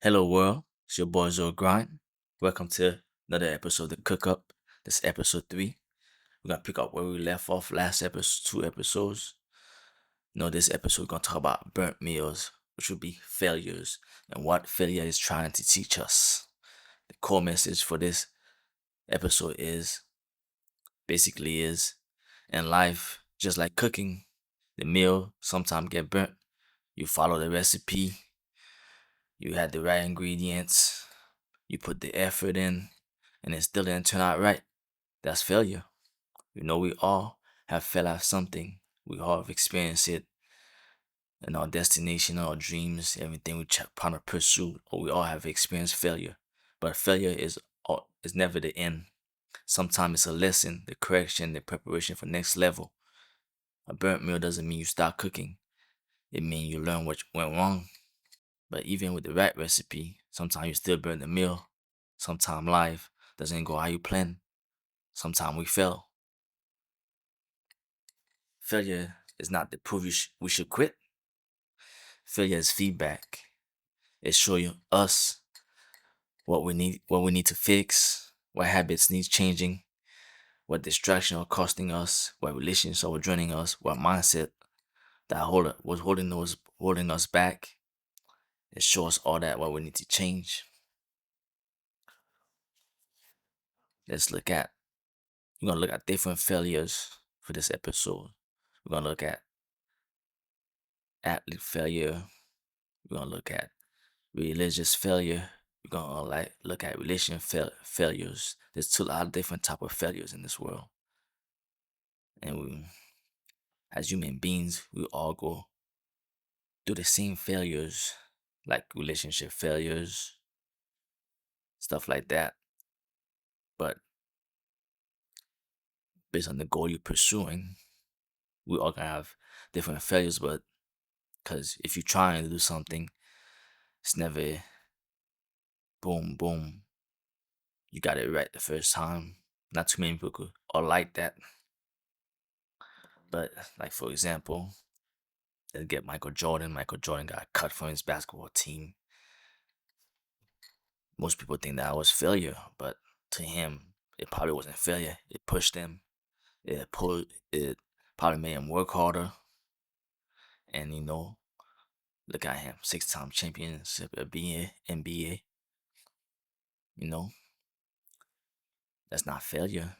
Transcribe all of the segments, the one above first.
Hello world, it's your boy Zoe Grind. Welcome to another episode of the Cook Up. This is episode 3. We're gonna pick up where we left off last episode, 2 episodes. This episode we're gonna talk about burnt meals, which will be failures and what failure is trying to teach us. The core message for this episode is basically is in life, just like cooking, the meal sometimes get burnt. You follow the recipe, you had the right ingredients, you put the effort in, and it still didn't turn out right. That's failure. We all have failed at something. We all have experienced it in our destination, our dreams, everything we trying to pursue, or we all have experienced failure. But failure is never the end. Sometimes it's a lesson, the correction, the preparation for next level. A burnt meal doesn't mean you stop cooking. It means you learn what went wrong. But even with the right recipe, sometimes you still burn the meal. Sometimes life doesn't go how you plan. Sometimes we fail. Failure is not the proof we should quit. Failure is feedback. It shows us what we need to fix, what habits need changing, what distraction are costing us, what relationships are draining us, what mindset was holding us back. It shows all that what we need to change. Let's look at we're gonna look at different failures for this episode. We're gonna look at athlete failure. We're gonna look at religious failure. We're gonna look at failures. There's a lot of different type of failures in this world, and as human beings, we all go through the same failures, like relationship failures, stuff like that. But based on the goal you're pursuing, we all gonna have different failures. But because if you're trying to do something, it's never boom boom. You got it right the first time. Not too many people are like that. But like for example, let's get Michael Jordan. Michael Jordan got cut from his basketball team. Most people think that was failure, but to him, it probably wasn't failure. It pushed him. It probably made him work harder. And look at him, 6-time championship of being NBA. You know, that's not failure.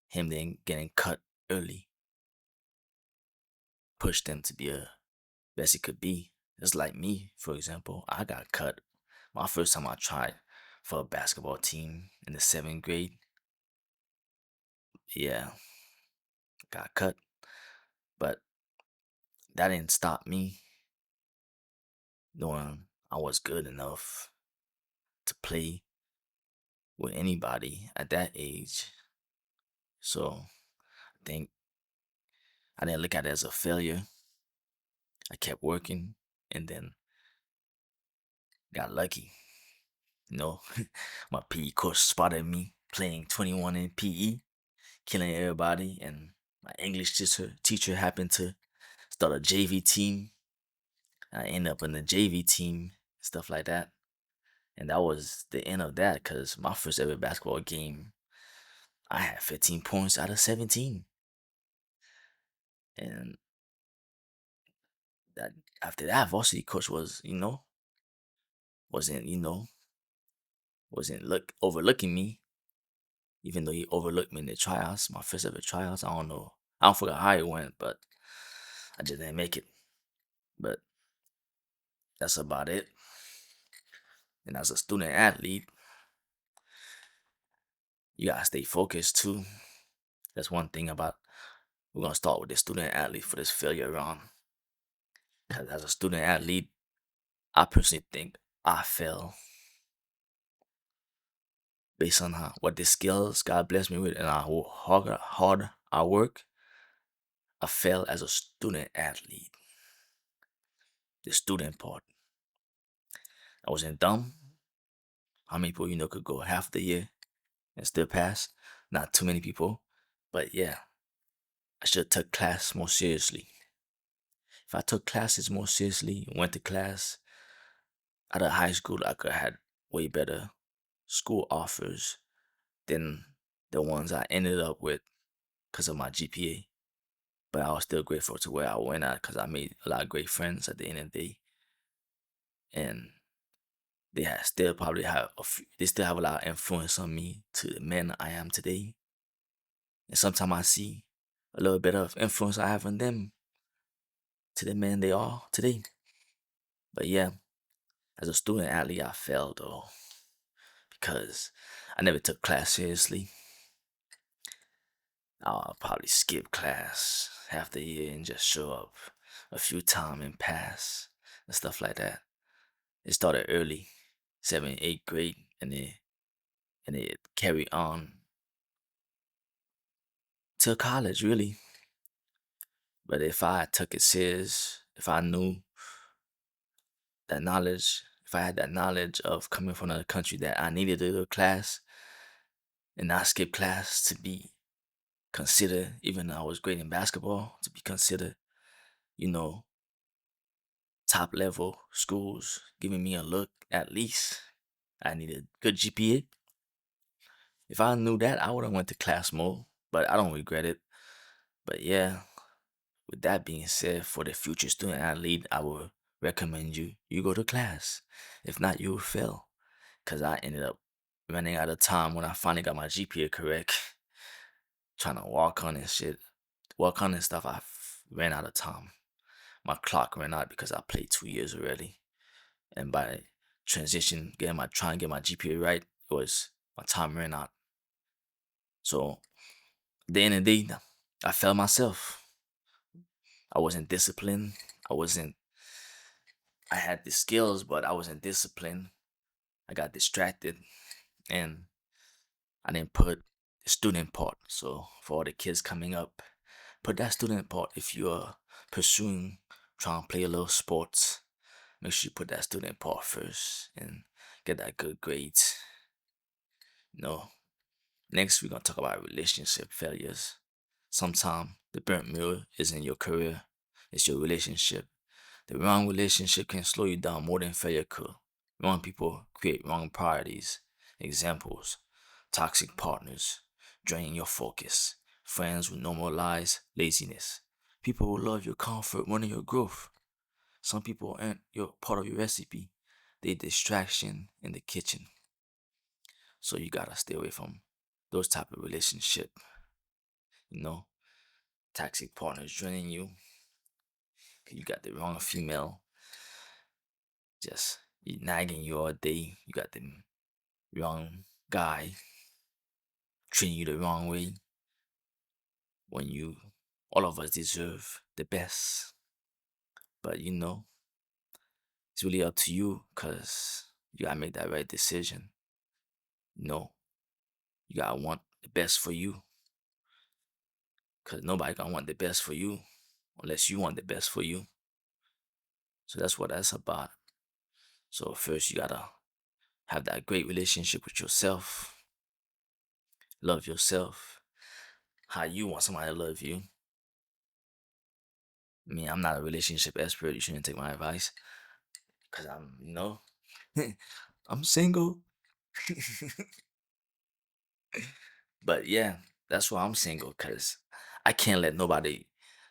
Him then getting cut early pushed him to be a best he could be. Just like me, for example, I got cut my first time I tried for a basketball team in the 7th grade. Yeah, got cut, but that didn't stop me knowing I was good enough to play with anybody at that age. So I think I didn't look at it as a failure. I kept working and then got lucky. You know, my PE coach spotted me playing 21 in PE, killing everybody, and my English teacher happened to start a JV team. I ended up in the JV team, stuff like that. And that was the end of that because my first ever basketball game, I had 15 points out of 17. And that after that, varsity coach wasn't, wasn't overlooking me, even though he overlooked me in the tryouts, my first ever tryouts. I don't know. I don't forget how it went, but I just didn't make it. But that's about it. And as a student athlete, you gotta stay focused too. That's one thing about we're gonna start with the student athlete for this failure round. Because as a student athlete, I personally think I fail based on what the skills God blessed me with and how hard I work. I fail as a student athlete. The student part. I wasn't dumb. How many people could go half the year and still pass? Not too many people. But yeah, I should have took class more seriously. If I took classes more seriously, went to class, out of high school, I could have had way better school offers than the ones I ended up with because of my GPA. But I was still grateful to where I went at because I made a lot of great friends at the end of the day, and still probably have they still have a lot of influence on me to the man I am today. And sometimes I see a little bit of influence I have on them to the man they are today. But yeah, as a student athlete, I failed though because I never took class seriously. I'll probably skip class half the year and just show up a few times and pass and stuff like that. It started early, 7th, 8th grade, and it carried on till college really. But if I took it serious, if I knew that knowledge, if I had that knowledge of coming from another country that I needed to go to class and not skip class to be considered, even though I was great in basketball, to be considered, you know, top level schools giving me a look at least. I needed good GPA. If I knew that, I would have went to class more, but I don't regret it. But yeah, with that being said, for the future student athlete, I would recommend you go to class. If not, you will fail. Cause I ended up running out of time when I finally got my GPA correct. Trying to walk on and shit, walk on and stuff. Ran out of time. My clock ran out because I played 2 years already, and by transition, trying to get my GPA right, it was my time ran out. So at the end of the day, I failed myself. I wasn't disciplined. I wasn't. I had the skills, but I wasn't disciplined. I got distracted, and I didn't put the student part. So for all the kids coming up, put that student part. If you're pursuing, trying to play a little sports, make sure you put that student part first and get that good grades. No. Next, we're gonna talk about relationship failures. Sometimes the burnt mirror isn't your career; it's your relationship. The wrong relationship can slow you down more than failure could. Wrong people create wrong priorities. Examples: toxic partners, draining your focus. Friends who normalize laziness. People who love your comfort, running your growth. Some people aren't your part of your recipe. They distraction in the kitchen. So you gotta stay away from those type of relationship. You know, toxic partners draining you. You got the wrong female just nagging you all day. You got the wrong guy treating you the wrong way when all of us deserve the best. But it's really up to you because you gotta make that right decision. You know, you gotta want the best for you because nobody gonna want the best for you unless you want the best for you. So that's what that's about. So first you gotta have that great relationship with yourself, love yourself, how you want somebody to love you. I mean, I'm not a relationship expert. You shouldn't take my advice because I'm single. But yeah, that's why I'm single because I can't let nobody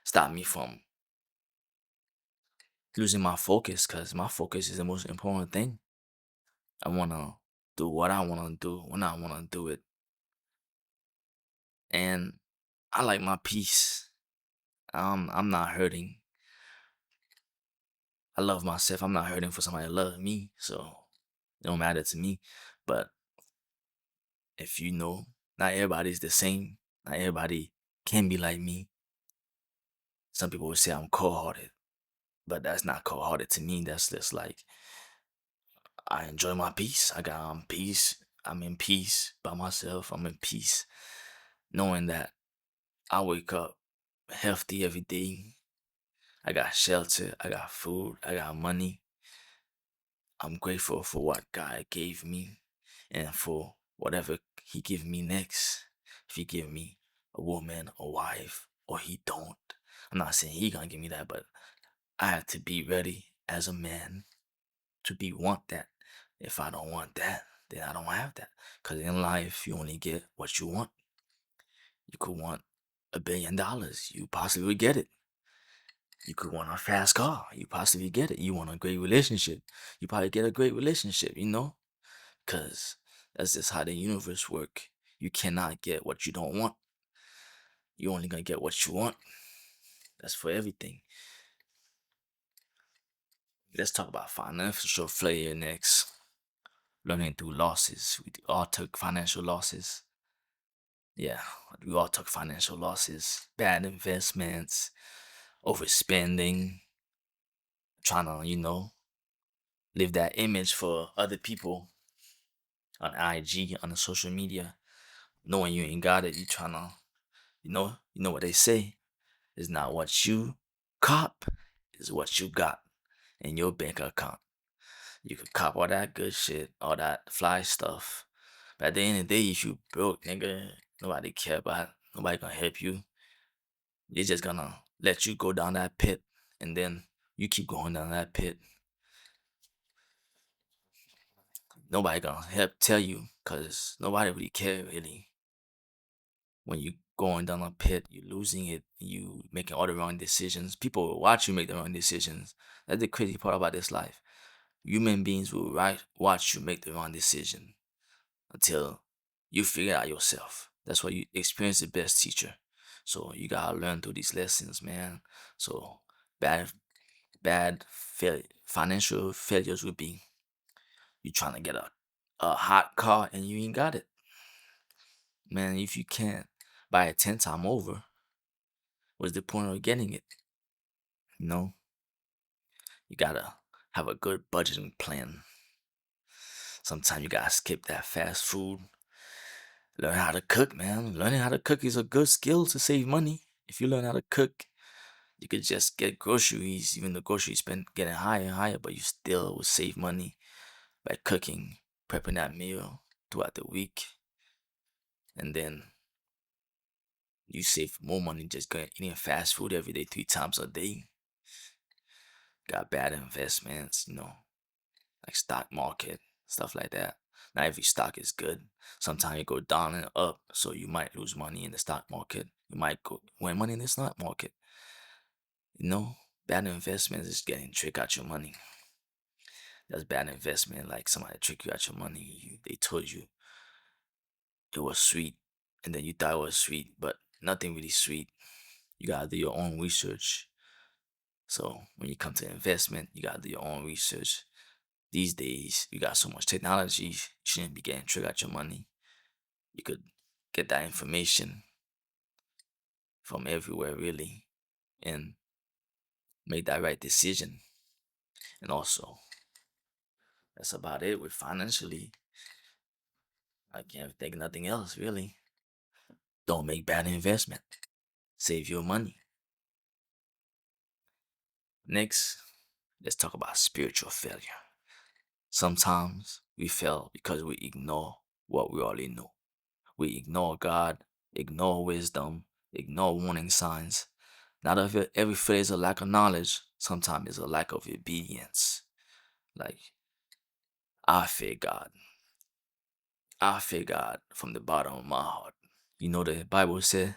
stop me from losing my focus because my focus is the most important thing. I want to do what I want to do when I want to do it. And I like my peace. I'm not hurting. I love myself. I'm not hurting for somebody to love me. So it don't matter to me. But if not everybody's the same. Not everybody can be like me. Some people would say I'm cold hearted, but that's not cold hearted to me. That's just like I enjoy my peace. I got peace. I'm in peace by myself. I'm in peace knowing that I wake up healthy every day. I got shelter. I got food. I got money. I'm grateful for what God gave me and for whatever He give me next. If He give me a woman, a wife, or He don't, I'm not saying He gonna give me that, but I have to be ready as a man to be want that. If I don't want that, then I don't have that. Cause in life, you only get what you want. You could want $1 billion, you possibly get it. You could want a fast car, you possibly get it. You want a great relationship, you probably get a great relationship. Cause that's just how the universe work. You cannot get what you don't want. You only gonna get what you want. That's for everything. Let's talk about financial failure next. Learning through losses. We all took financial losses. Yeah, we all took financial losses. Bad investments, overspending, trying to, live that image for other people on IG, on the social media, knowing you ain't got it. You trying to, you know what they say. It's not what you cop, it's what you got in your bank account. You could cop all that good shit, all that fly stuff. But at the end of the day, if you broke, nigga, nobody care about it. Nobody gonna help you. They're just gonna let you go down that pit, and then you keep going down that pit. Nobody gonna help tell you, cause nobody really care really. When you going down a pit, you losing it, you making all the wrong decisions. People will watch you make the wrong decisions. That's the crazy part about this life. Human beings will watch you make the wrong decision until you figure it out yourself. That's why you experience the best teacher. So you gotta learn through these lessons, man. So bad, financial failures would be you trying to get a hot car and you ain't got it, man. If you can't buy it 10 times over, what's the point of getting it? You know, you gotta have a good budgeting plan. Sometimes you gotta skip that fast food. Learn how to cook, man. Learning how to cook is a good skill to save money. If you learn how to cook, you could just get groceries, even the groceries been getting higher and higher, but you still will save money by cooking, prepping that meal throughout the week. And then you save more money just going eating fast food every day, 3 times a day. Got bad investments, like stock market, stuff like that. Not every stock is good. Sometimes you go down and up, so you might lose money in the stock market. You might go win money in the stock market. You know, bad investments is getting trick out your money. That's bad investment. Like somebody trick you out your money. They told you it was sweet, and then you thought it was sweet, but nothing really sweet. You gotta do your own research. So when you come to investment, you gotta do your own research. These days, you got so much technology, you shouldn't be getting tricked out your money. You could get that information from everywhere, really, and make that right decision. And also, that's about it with financially. I can't think of nothing else, really. Don't make bad investment. Save your money. Next, let's talk about spiritual failure. Sometimes we fail because we ignore what we already know. We ignore God, ignore wisdom, ignore warning signs. Not every failure is a lack of knowledge. Sometimes it's a lack of obedience. Like, I fear God. I fear God from the bottom of my heart. You know, the Bible said,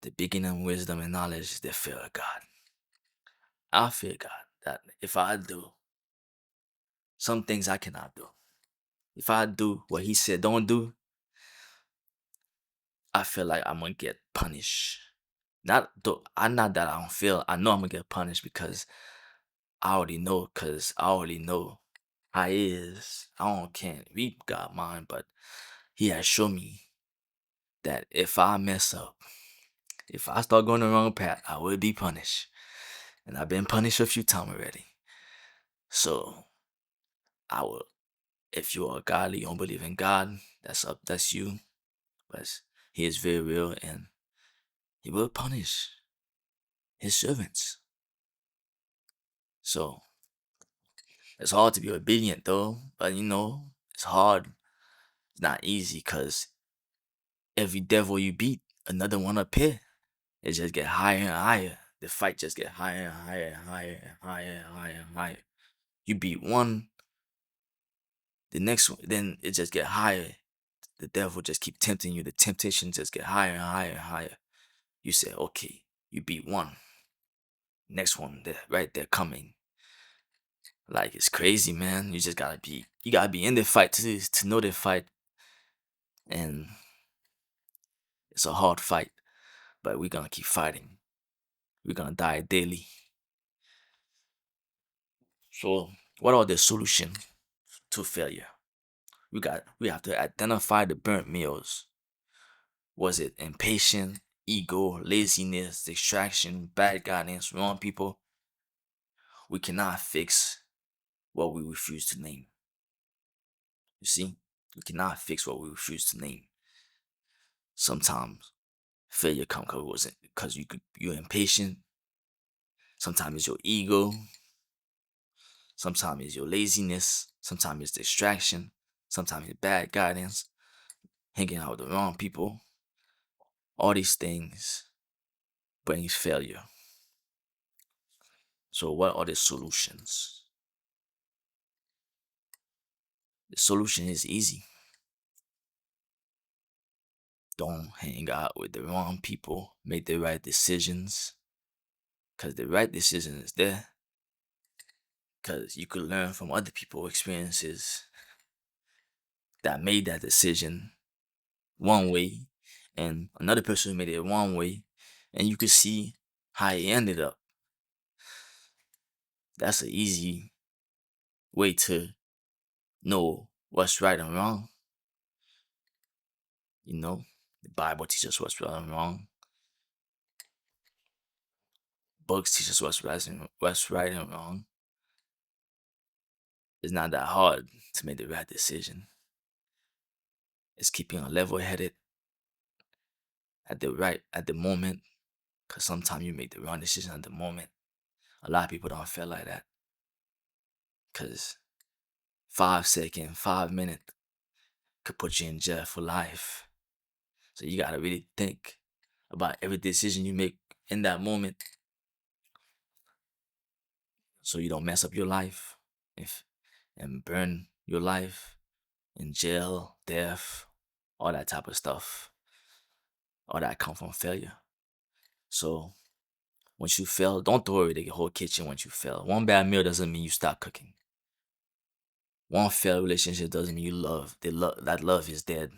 the beginning of wisdom and knowledge is the fear of God. I fear God that if I do some things I cannot do, if I do what He said don't do, I feel like I'm gonna get punished. Not though, I not that I don't feel. I know I'm gonna get punished because I already know. Cause I already know how He is. I don't can't read God mind, but He has shown me that if I mess up, if I start going the wrong path, I will be punished. And I've been punished a few times already. So I will. If you are godly, you don't believe in God, that's up. That's you. But He is very real, and He will punish His servants. So it's hard to be obedient though, but it's hard. It's not easy because every devil you beat, another one appear. It just get higher and higher. The fight just get higher and higher and higher and higher and higher and higher. You beat one, the next one, then it just get higher. The devil just keep tempting you. The temptation just get higher and higher and higher. You say, okay, you beat one. Next one, there, right there coming. Like it's crazy, man. You gotta be in the fight to know the fight, and it's a hard fight. But we're gonna keep fighting. We're gonna die daily. So, what are the solution to failure? We have to identify the burnt meals. Was it impatience, ego, laziness, distraction, bad guidance, wrong people? We cannot fix what we refuse to name. You see, we cannot fix what we refuse to name. Sometimes failure comes because you're impatient. Sometimes it's your ego. Sometimes it's your laziness. Sometimes it's distraction. Sometimes it's bad guidance. Hanging out with the wrong people. All these things brings failure. So what are the solutions? The solution is easy. Don't hang out with the wrong people. Make the right decisions. Because the right decision is there. Because you could learn from other people's experiences that made that decision one way and another person made it one way. And you could see how it ended up. That's an easy way to know what's right and wrong. You know, the Bible teaches what's right and wrong. Books teach us what's right and wrong. It's not that hard to make the right decision. It's keeping a level headed at the moment. Cause sometimes you make the wrong decision at the moment. A lot of people don't feel like that. Cause 5 seconds, 5 minutes could put you in jail for life. So you gotta really think about every decision you make in that moment, so you don't mess up your life if and burn your life in jail, death, all that type of stuff. All that come from failure. So once you fail, don't throw away the whole kitchen once you fail. One bad meal doesn't mean you stop cooking. One failed relationship doesn't mean you love. That love is dead.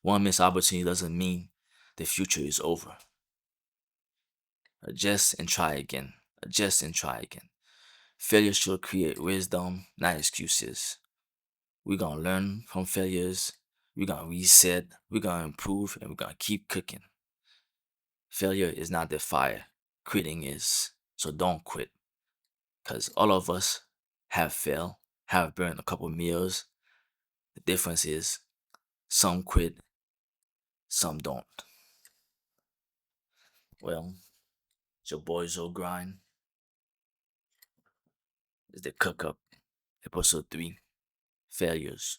One missed opportunity doesn't mean the future is over. Adjust and try again. Adjust and try again. Failure should create wisdom, not excuses. We're gonna learn from failures. We're gonna reset. We're gonna improve, and we're gonna keep cooking. Failure is not the fire. Quitting is. So don't quit. Because all of us have failed, have burned a couple meals. The difference is some quit, some don't. Well, it's your boy Zoe Grind. It's the Cook Up, episode 3. Failures,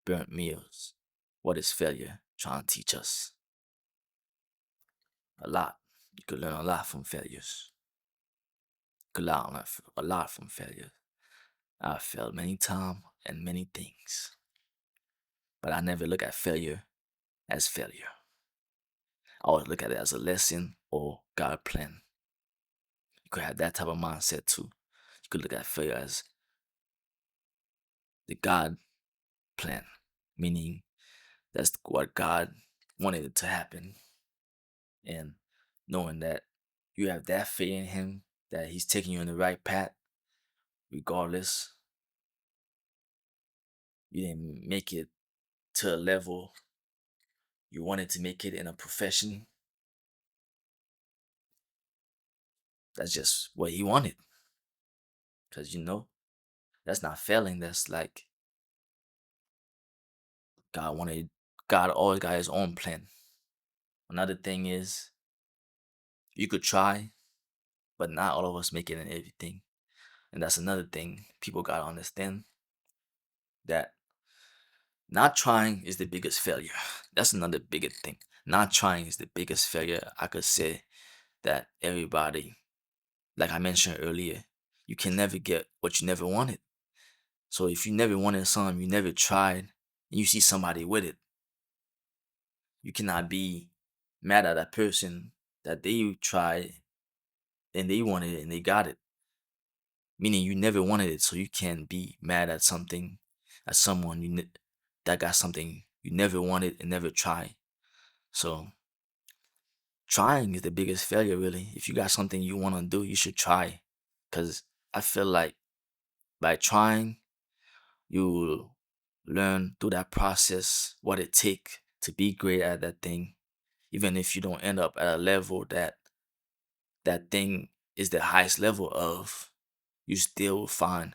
burnt meals. What is failure trying to teach us? A lot. You could learn a lot from failures. You could learn a lot from failures. I've failed many times and many things. But I never look at failure as failure. I always look at it as a lesson or God plan. You could have that type of mindset too. You could look at failure as the God plan, meaning that's what God wanted it to happen. And knowing that you have that faith in Him, that He's taking you in the right path, regardless, you didn't make it to a level you wanted to make it in a profession. That's just what He wanted. Because that's not failing. That's like God wanted, God always got His own plan. Another thing is you could try, but not all of us make it in everything. And that's another thing people gotta understand, that not trying is the biggest failure. That's another bigger thing. Not trying is the biggest failure. I could say that everybody, like I mentioned earlier, you can never get what you never wanted. So if you never wanted something, you never tried, and you see somebody with it, you cannot be mad at that person that they tried and they wanted it and they got it. Meaning you never wanted it, so you can't be mad at something, at someone that got something you never wanted and never tried. So trying is the biggest failure, really. If you got something you want to do, you should try. Because I feel like by trying, you learn through that process what it takes to be great at that thing. Even if you don't end up at a level that that thing is the highest level of, you still find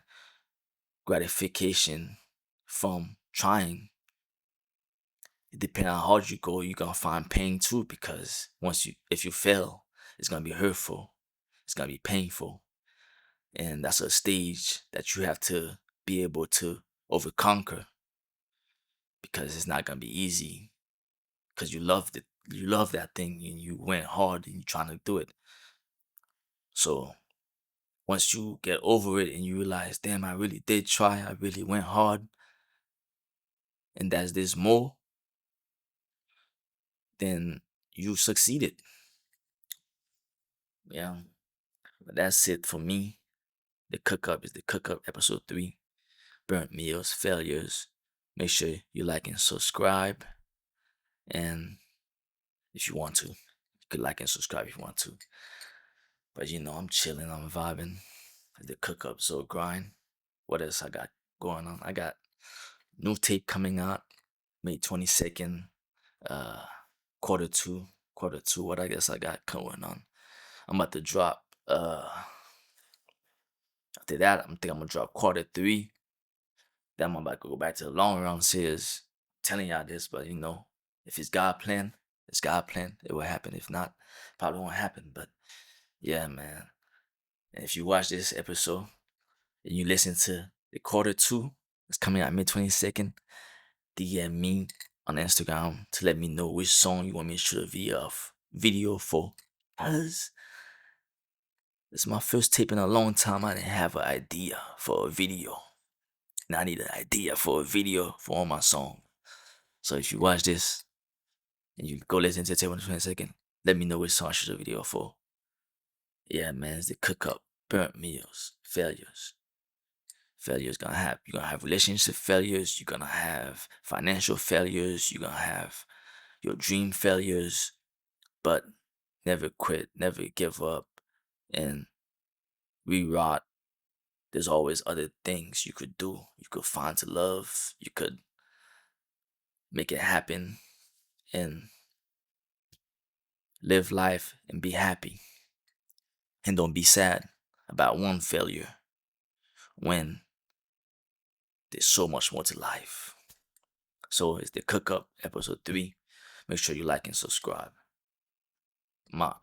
gratification from trying. Depending on how hard you go, you're gonna find pain too, because if you fail, it's gonna be hurtful, it's gonna be painful, and that's a stage that you have to be able to overconquer, because it's not gonna be easy, because you loved it, you love that thing, and you went hard and you're trying to do it. So once you get over it and you realize, damn, I really did try, I really went hard, and that's this more, then you succeeded. Yeah, but that's it for me. The Cook Up is the Cook Up episode 3. Burnt meals, failures. Make sure you like and subscribe. And if you want to, you could like and subscribe if you want to. But I'm chilling, I'm vibing. The Cook Up so grind. What else I got going on? I got new tape coming out May 22nd. Uh quarter two. Quarter two. What I guess I got going on. I'm about to drop after that, I'm gonna drop quarter 3. Then I'm about to go back to the long run series. Telling y'all this, but if it's God plan, it's God plan. It will happen. If not, probably won't happen. But yeah, man. And if you watch this episode and you listen to the quarter 2, it's coming out May 22nd. DM me on Instagram to let me know which song you want me to shoot a video for. Cause it's my first tape in a long time. I didn't have an idea for a video. Now I need an idea for a video for all my songs. So if you watch this and you go listen to it on the 22nd, let me know which song I should do a video for. Yeah, man, it's the Cook Up, burnt meals, failures. Failures you're gonna have relationship failures, you're gonna have financial failures, you're gonna have your dream failures, but never quit, never give up, and rerot. There's always other things you could do. You could find to love, you could make it happen, and live life and be happy. And don't be sad about one failure when there's so much more to life. So it's the Cook Up episode 3. Make sure you like and subscribe. Ma.